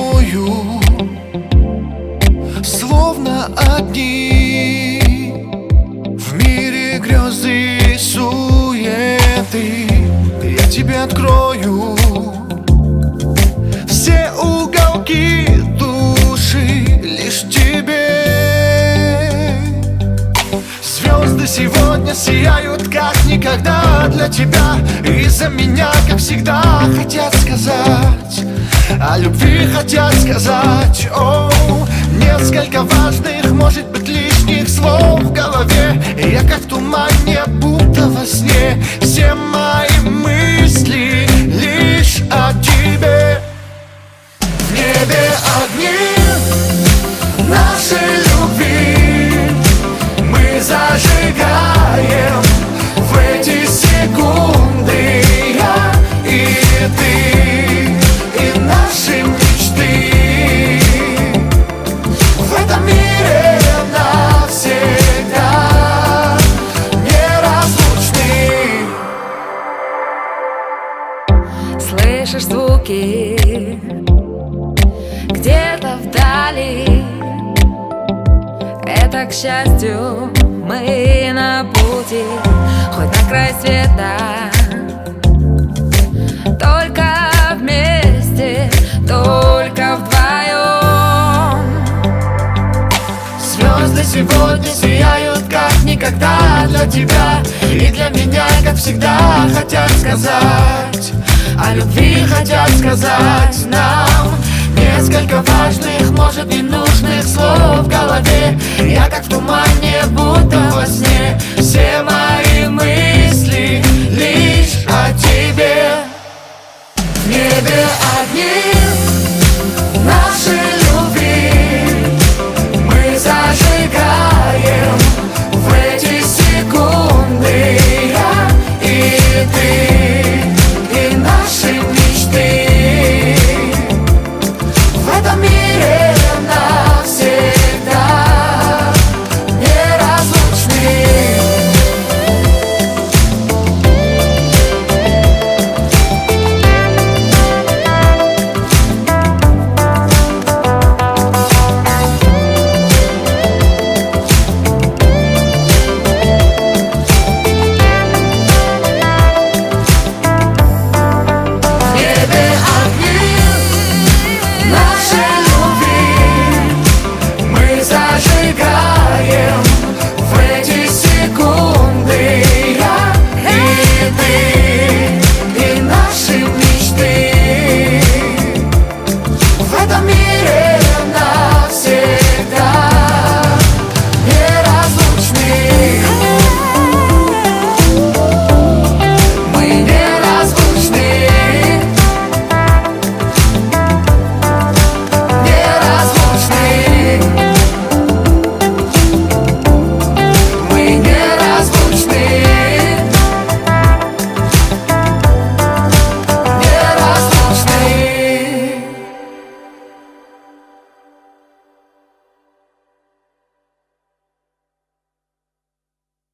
тобою, словно одни в мире грезы и суеты. Я тебе открою все уголки души лишь тебе. Звезды сегодня сияют как никогда для тебя, и за меня, как всегда, хотят сказать, о любви хотят сказать. О, несколько важных, может быть, лишних слов в голове. Я как в тумане, будто во сне. Все мои мысли лишь о тебе. В небе огни нашей любви мы зажигаем в эти секунды. Я и ты, и наши мечты в этом мире навсегда неразлучны. Слышишь звуки где-то вдали? Это, к счастью, мы на пути, хоть на край света. Только вместе, только вдвоем. Звезды сегодня сияют как никогда для тебя, и для меня, как всегда, хотят сказать, о любви хотят сказать нам. Несколько важных, может, ненужных слов в голове. Я как в тумане, будто во сне.